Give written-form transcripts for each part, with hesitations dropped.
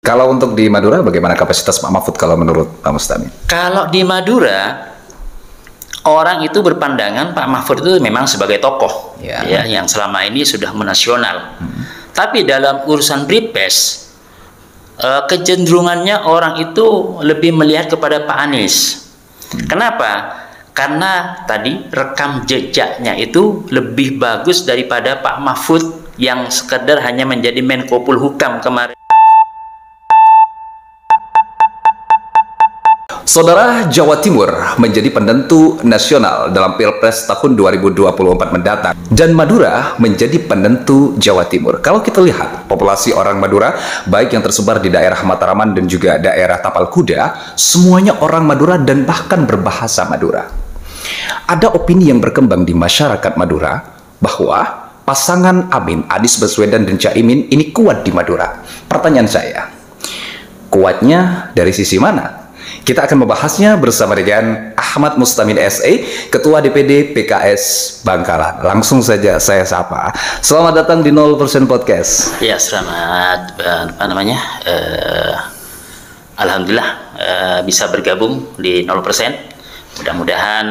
Kalau untuk di Madura, bagaimana kapasitas Pak Mahfud kalau menurut Pak Mustamin? Kalau di Madura, orang itu berpandangan Pak Mahfud itu memang sebagai tokoh ya, yang selama ini sudah menasional. Tapi dalam urusan Pilpres, kecenderungannya orang itu lebih melihat kepada Pak Anies. Kenapa? Karena tadi rekam jejaknya itu lebih bagus daripada Pak Mahfud yang sekedar hanya menjadi Menko Polhukam kemarin. Saudara, Jawa Timur menjadi penentu nasional dalam Pilpres tahun 2024 mendatang dan Madura menjadi penentu Jawa Timur. Kalau kita lihat populasi orang Madura, baik yang tersebar di daerah Mataraman dan juga daerah Tapal Kuda, semuanya orang Madura dan bahkan berbahasa Madura. Ada opini yang berkembang di masyarakat Madura bahwa pasangan Amin, Anies Baswedan dan Caimin ini kuat di Madura. Pertanyaan saya, kuatnya dari sisi mana? Kita akan membahasnya bersama dengan Ahmad Mustamin SE, Ketua DPD PKS Bangkalan. Langsung saja saya sapa. Selamat datang di 0% Podcast. Ya, selamat alhamdulillah bisa bergabung di 0%. Mudah-mudahan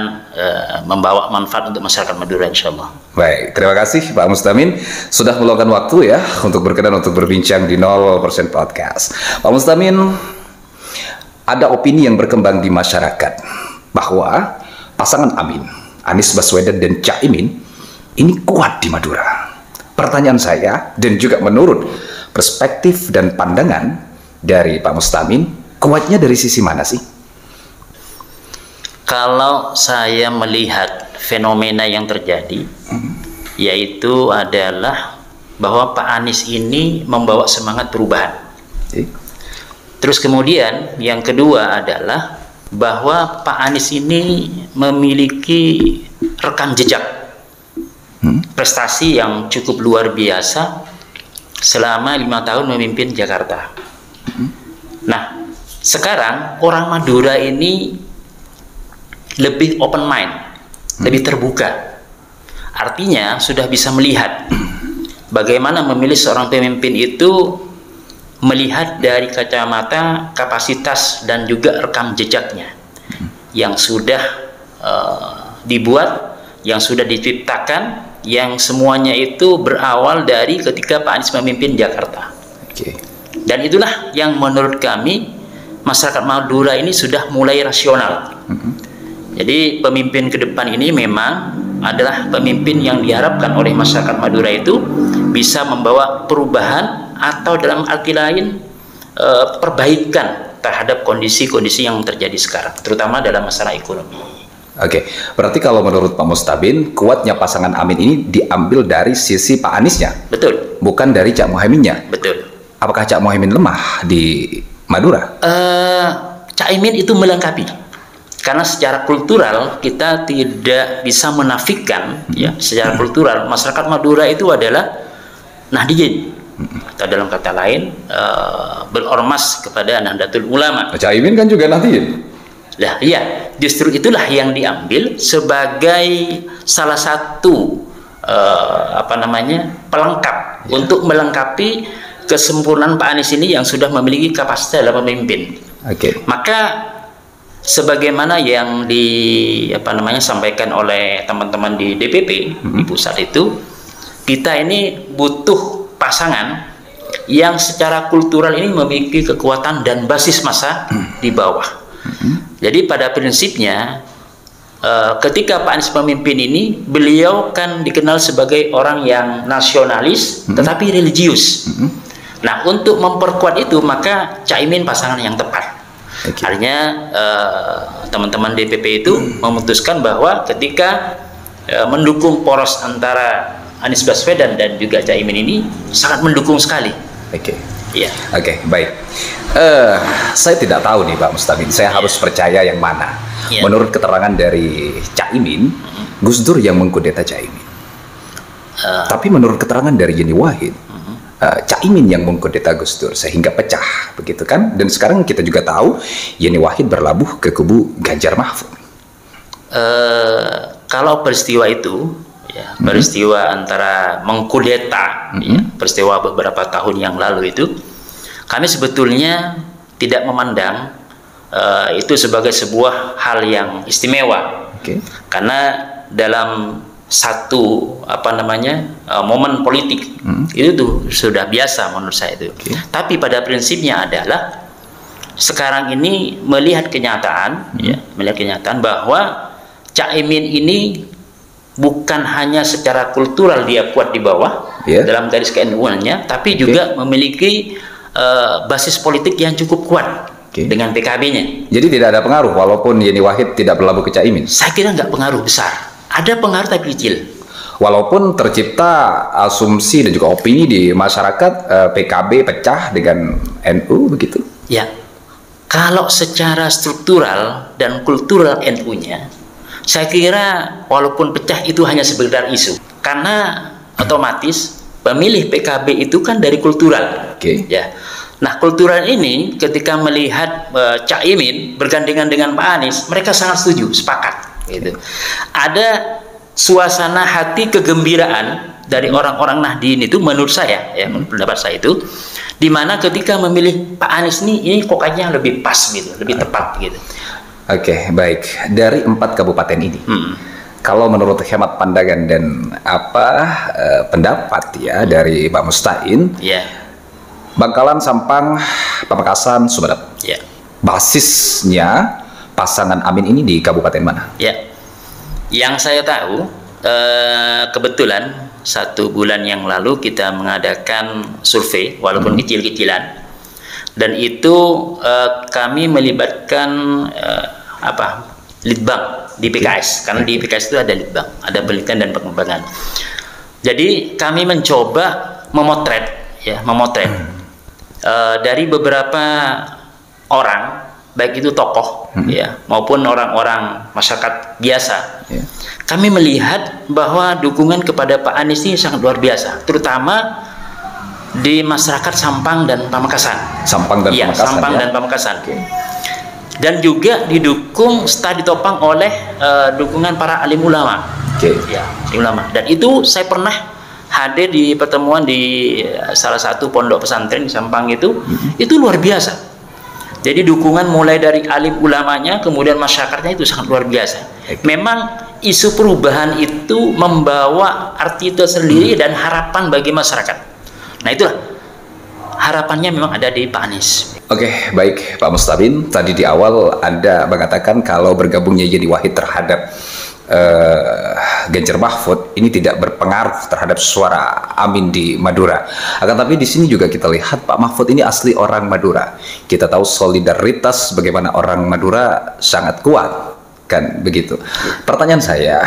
membawa manfaat untuk masyarakat Madura, insya Allah. Baik, terima kasih Pak Mustamin sudah meluangkan waktu ya untuk berkenan untuk berbincang di 0% Podcast. Pak Mustamin, ada opini yang berkembang di masyarakat bahwa pasangan Amin, Anies Baswedan dan Caimin ini kuat di Madura. Pertanyaan saya dan juga menurut perspektif dan pandangan dari Pak Mustamin, kuatnya dari sisi mana sih? Kalau saya melihat fenomena yang terjadi, yaitu adalah bahwa Pak Anies ini membawa semangat perubahan. Terus kemudian yang kedua adalah bahwa Pak Anies ini memiliki rekam jejak prestasi yang cukup luar biasa selama 5 tahun memimpin Jakarta. Nah, sekarang orang Madura ini lebih open mind, lebih terbuka. Artinya sudah bisa melihat bagaimana memilih seorang pemimpin itu melihat dari kacamata kapasitas dan juga rekam jejaknya yang sudah dibuat, yang sudah diciptakan, yang semuanya itu berawal dari ketika Pak Anies memimpin Jakarta. Dan itulah yang menurut kami masyarakat Madura ini sudah mulai rasional. Jadi pemimpin ke depan ini memang adalah pemimpin yang diharapkan oleh masyarakat Madura itu bisa membawa perubahan atau dalam arti lain perbaikan terhadap kondisi-kondisi yang terjadi sekarang, terutama dalam masalah ekonomi. Oke, berarti kalau menurut Pak Mustamin, kuatnya pasangan Amin ini diambil dari sisi Pak Aniesnya? Betul. Bukan dari Cak Muhaiminnya? Betul. Apakah Cak Muhaimin lemah di Madura? Caimin itu melengkapi. Karena secara kultural kita tidak bisa menafikan, ya, secara kultural masyarakat Madura itu adalah Nahdiyin, atau dalam kata lain berormas kepada Nahdlatul Ulama. Caimin kan juga Nahdiyin. Lah, iya, justru itulah yang diambil sebagai salah satu pelengkap untuk melengkapi kesempurnaan Pak Anies ini yang sudah memiliki kapasitas dalam memimpin. Maka sebagaimana yang sampaikan oleh teman-teman di DPP di pusat itu, kita ini butuh pasangan yang secara kultural ini memiliki kekuatan dan basis massa di bawah. Jadi pada prinsipnya ketika Pak Anies pemimpin ini, beliau kan dikenal sebagai orang yang nasionalis tetapi religius. Nah, untuk memperkuat itu maka Caimin pasangan yang tepat. Artinya teman-teman DPP itu memutuskan bahwa ketika mendukung poros antara Anies Baswedan dan juga Caimin ini sangat mendukung sekali. Baik. Saya tidak tahu nih Pak Mustamin, saya harus percaya yang mana. Menurut keterangan dari Caimin, Gus Dur yang mengkudeta Caimin. Tapi menurut keterangan dari Yeni Wahid, Caimin yang mengkudeta Gus Dur sehingga pecah, begitu kan? Dan sekarang kita juga tahu Yeni Wahid berlabuh ke kubu Ganjar Mahfud. Kalau peristiwa itu, peristiwa antara mengkudeta, peristiwa beberapa tahun yang lalu itu, kami sebetulnya tidak memandang itu sebagai sebuah hal yang istimewa. Karena dalam satu momen politik itu tuh sudah biasa menurut saya itu. Tapi pada prinsipnya adalah sekarang ini melihat kenyataan, melihat kenyataan bahwa Caimin ini bukan hanya secara kultural dia kuat di bawah dalam garis ke-NU-nya, tapi juga memiliki basis politik yang cukup kuat dengan PKB-nya. Jadi tidak ada pengaruh walaupun Yeni Wahid tidak berlabuh ke Caimin? Saya kira nggak pengaruh besar. Ada pengaruh tapi kecil. Walaupun tercipta asumsi dan juga opini di masyarakat PKB pecah dengan NU begitu? Ya, kalau secara struktural dan kultural NU-nya, saya kira walaupun pecah itu hanya sekedar isu. Karena otomatis pemilih PKB itu kan dari kultural. Ya. Nah, kultural ini ketika melihat Caimin bergandengan dengan Pak Anies, mereka sangat setuju, sepakat. Gitu. Ada suasana hati kegembiraan dari orang-orang Nahdien itu menurut saya, ya pendapat saya itu, dimana ketika memilih Pak Anies ini kok kayaknya lebih pas gitu, lebih tepat gitu. Oke, baik. Dari 4 kabupaten ini, kalau menurut hemat pandangan dan pendapat dari Pak Mustain, Bangkalan, Sampang, Pamekasan, Sumeneb, basisnya pasangan Amin ini di kabupaten mana? Ya, yang saya tahu kebetulan 1 bulan yang lalu kita mengadakan survei walaupun kecil-kecilan, dan itu kami melibatkan litbang di PKS, karena di PKS itu ada litbang, ada penelitian dan pengembangan. Jadi kami mencoba memotret dari beberapa orang, baik itu tokoh maupun orang-orang masyarakat biasa. Kami melihat bahwa dukungan kepada Pak Anies ini sangat luar biasa, terutama di masyarakat Sampang dan Pamekasan. Sampang dan Pamekasan. Dan juga didukung setelah ditopang oleh dukungan para alim ulama. Ulama. Dan itu saya pernah hadir di pertemuan di salah satu pondok pesantren di Sampang itu luar biasa. Jadi dukungan mulai dari alim ulamanya, kemudian masyarakatnya itu sangat luar biasa. Memang isu perubahan itu membawa arti tersendiri dan harapan bagi masyarakat. Nah, itulah harapannya memang ada di Pak Anies. Oke, baik Pak Mustain. Tadi di awal Anda mengatakan kalau bergabungnya Yeni Wahid terhadap Ganjar Mahfud ini tidak berpengaruh terhadap suara Amin di Madura. Akan tapi di sini juga kita lihat Pak Mahfud ini asli orang Madura. Kita tahu solidaritas bagaimana orang Madura sangat kuat, kan begitu. Pertanyaan saya,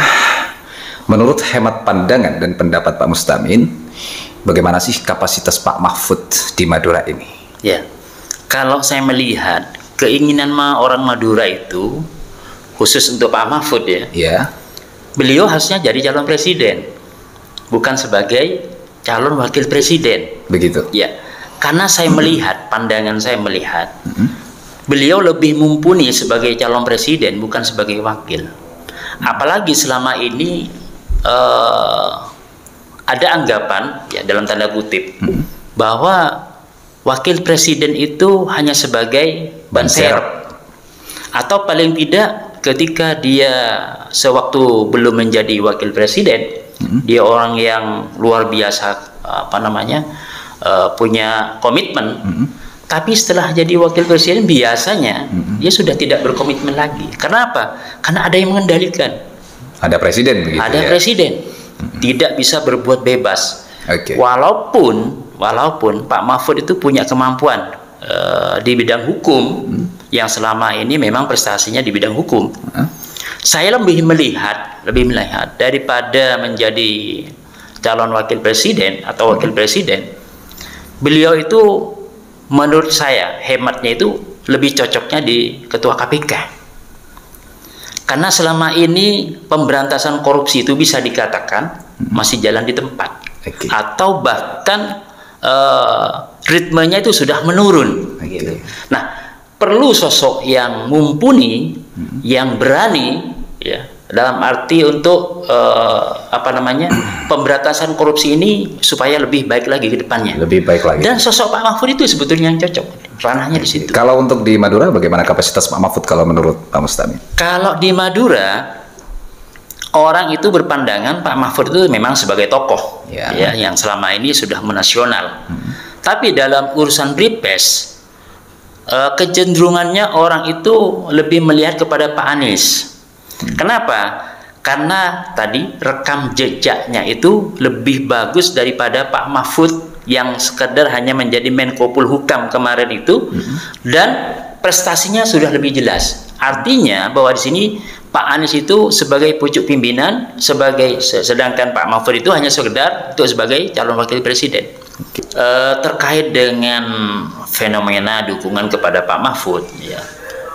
menurut hemat pandangan dan pendapat Pak Mustain, bagaimana sih kapasitas Pak Mahfud di Madura ini? Ya, kalau saya melihat keinginan orang Madura itu, khusus untuk Pak Mahfud beliau harusnya jadi calon presiden, bukan sebagai calon wakil presiden. Begitu. Ya, karena saya melihat, pandangan saya melihat, beliau lebih mumpuni sebagai calon presiden bukan sebagai wakil. Apalagi selama ini ada anggapan, dalam tanda kutip, bahwa wakil presiden itu hanya sebagai ban serep, atau paling tidak ketika dia sewaktu belum menjadi wakil presiden, dia orang yang luar biasa punya komitmen, tapi setelah jadi wakil presiden biasanya dia sudah tidak berkomitmen lagi. Karena apa? Karena ada yang mengendalikan. Ada presiden begitu. Ada presiden. Tidak bisa berbuat bebas. Walaupun Pak Mahfud itu punya kemampuan di bidang hukum, yang selama ini memang prestasinya di bidang hukum. Saya lebih melihat daripada menjadi calon wakil presiden atau wakil presiden, beliau itu menurut saya, hematnya itu lebih cocoknya di ketua KPK. Karena selama ini pemberantasan korupsi itu bisa dikatakan masih jalan di tempat, atau bahkan ritmenya itu sudah menurun. Nah, perlu sosok yang mumpuni, yang berani, dalam arti untuk apa namanya, pemberantasan korupsi ini supaya lebih baik lagi ke depannya. Lebih baik lagi. Dan sosok Pak Mahfud itu sebetulnya yang cocok, ranahnya di situ. Kalau untuk di Madura, bagaimana kapasitas Pak Mahfud kalau menurut Pak Mustamin? Kalau di Madura, orang itu berpandangan Pak Mahfud itu memang sebagai tokoh, ya, yang selama ini sudah menasional. Tapi dalam urusan Pilpres, kecenderungannya orang itu lebih melihat kepada Pak Anies. Kenapa? Karena tadi rekam jejaknya itu lebih bagus daripada Pak Mahfud yang sekedar hanya menjadi Menko Polhukam kemarin itu, dan prestasinya sudah lebih jelas. Artinya bahwa di sini Pak Anies itu sebagai pucuk pimpinan, sedangkan Pak Mahfud itu hanya sekedar untuk sebagai calon wakil presiden. Terkait dengan fenomena dukungan kepada Pak Mahfud, ya,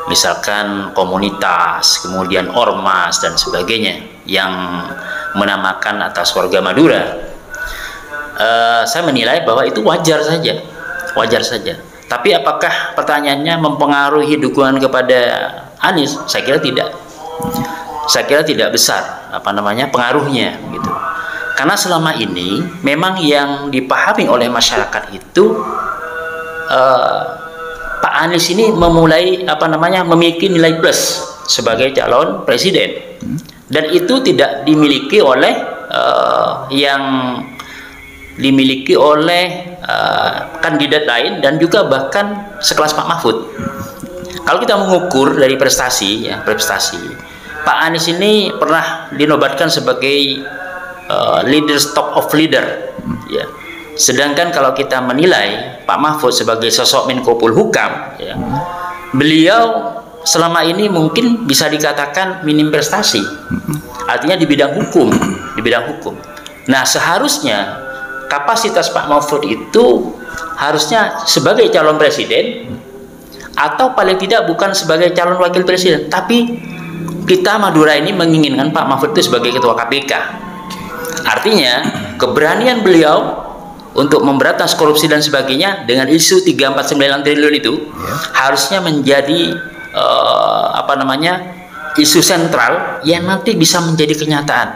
misalkan komunitas, kemudian ormas dan sebagainya yang menamakan atas warga Madura, saya menilai bahwa itu wajar saja. Tapi apakah pertanyaannya mempengaruhi dukungan kepada Anies? Saya kira tidak. Saya kira tidak besar pengaruhnya gitu. Karena selama ini memang yang dipahami oleh masyarakat itu Pak Anies ini memulai memiliki nilai plus sebagai calon presiden, dan itu tidak dimiliki oleh kandidat lain dan juga bahkan sekelas Pak Mahfud. Kalau kita mengukur dari prestasi, Pak Anies ini pernah dinobatkan sebagai leaders top of leader, ya. Sedangkan kalau kita menilai Pak Mahfud sebagai sosok Menko Polhukam, ya, beliau selama ini mungkin bisa dikatakan minim prestasi, artinya di bidang hukum. Nah, seharusnya kapasitas Pak Mahfud itu harusnya sebagai calon presiden, atau paling tidak bukan sebagai calon wakil presiden, tapi kita Madura ini menginginkan Pak Mahfud itu sebagai ketua KPK. Artinya keberanian beliau untuk memberantas korupsi dan sebagainya dengan isu 349 triliun itu harusnya menjadi isu sentral yang nanti bisa menjadi kenyataan.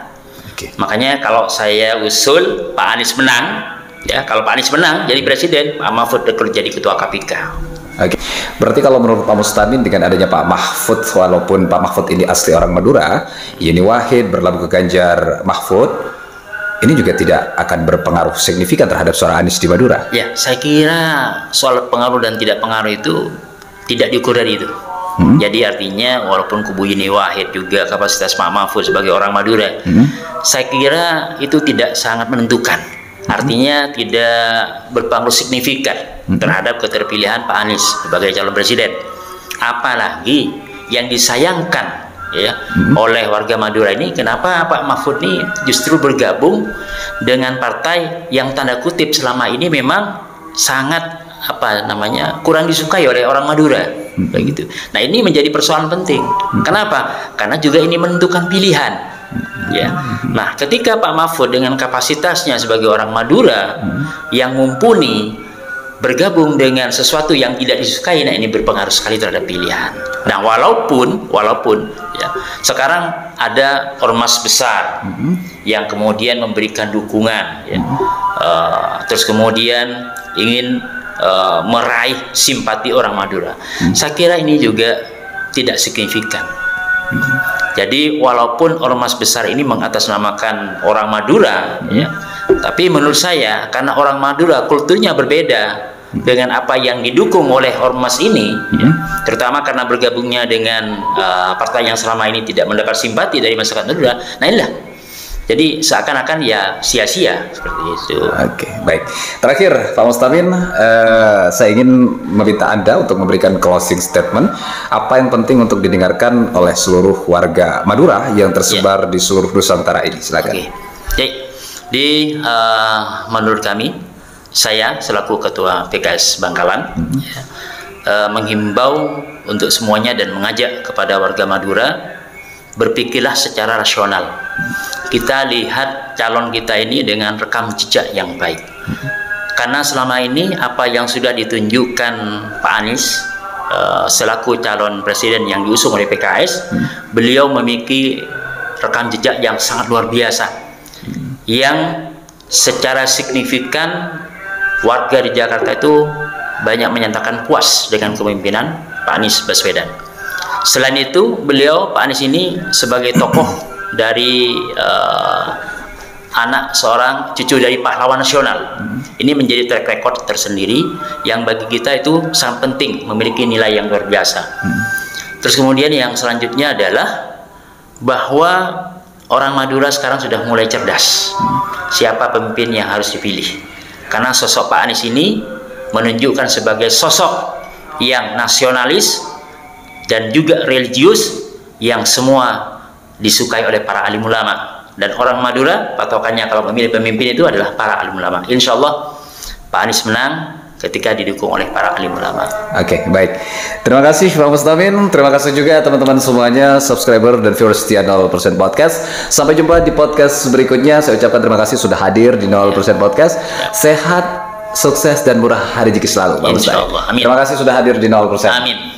Makanya kalau saya usul Pak Anies menang, ya, kalau Pak Anies menang jadi presiden, Pak Mahfud jadi ketua KPK. Berarti kalau menurut Pak Mustamin, dengan adanya Pak Mahfud, walaupun Pak Mahfud ini asli orang Madura, Yeni Wahid berlabuh ke Ganjar Mahfud, ini juga tidak akan berpengaruh signifikan terhadap suara Anies di Madura. Ya, saya kira soal pengaruh dan tidak pengaruh itu tidak diukur dari itu. Jadi artinya walaupun kubu Yeni Wahid juga kapasitas Pak Mahfud sebagai orang Madura, saya kira itu tidak sangat menentukan. Artinya tidak berpengaruh signifikan terhadap keterpilihan Pak Anies sebagai calon presiden. Apalagi yang disayangkan, ya, oleh warga Madura ini, kenapa Pak Mahfud ini justru bergabung dengan partai yang tanda kutip selama ini memang sangat kurang disukai oleh orang Madura, begitu. Nah, ini menjadi persoalan penting. Kenapa? Karena juga ini menentukan pilihan, ya. Nah, ketika Pak Mahfud dengan kapasitasnya sebagai orang Madura yang mumpuni bergabung dengan sesuatu yang tidak disukai, nah ini berpengaruh sekali terhadap pilihan. Nah, walaupun ya, sekarang ada ormas besar yang kemudian memberikan dukungan, ya, terus kemudian ingin meraih simpati orang Madura. Saya kira ini juga tidak signifikan. Jadi walaupun ormas besar ini mengatasnamakan orang Madura, ya, tapi menurut saya karena orang Madura kulturnya berbeda dengan apa yang didukung oleh ormas ini, ya, terutama karena bergabungnya dengan partai yang selama ini tidak mendapat simpati dari masyarakat Madura. Nah, inilah. Jadi seakan-akan ya sia-sia seperti itu. Oke, baik. Terakhir, Pak Mustamin, saya ingin meminta Anda untuk memberikan closing statement. Apa yang penting untuk didengarkan oleh seluruh warga Madura yang tersebar di seluruh Nusantara ini? Silakan. Oke. Jadi, menurut kami, saya selaku Ketua PKS Bangkalan menghimbau untuk semuanya dan mengajak kepada warga Madura berpikirlah secara rasional. Kita lihat calon kita ini dengan rekam jejak yang baik. Karena selama ini apa yang sudah ditunjukkan Pak Anies selaku calon presiden yang diusung oleh PKS, beliau memiliki rekam jejak yang sangat luar biasa, yang secara signifikan warga di Jakarta itu banyak menyatakan puas dengan kepemimpinan Pak Anies Baswedan. Selain itu, beliau, Pak Anies ini sebagai tokoh dari anak seorang cucu dari pahlawan nasional, ini menjadi track record tersendiri yang bagi kita itu sangat penting, memiliki nilai yang luar biasa. Terus kemudian yang selanjutnya adalah bahwa orang Madura sekarang sudah mulai cerdas siapa pemimpin yang harus dipilih, karena sosok Pak Anies ini menunjukkan sebagai sosok yang nasionalis dan juga religius yang semua disukai oleh para alim ulama. Dan orang Madura patokannya kalau memilih pemimpin itu adalah para alim ulama. Insya Allah Pak Anies menang ketika didukung oleh para alim ulama. Oke, baik. Terima kasih Pak Mustamin. Terima kasih juga teman-teman semuanya, subscriber dan viewers setia 0% Podcast. Sampai jumpa di podcast berikutnya. Saya ucapkan terima kasih sudah hadir di 0% Podcast. Sehat, sukses dan murah rezeki selalu Pak Mustamin. Amin. Terima kasih sudah hadir di 0%. Amin.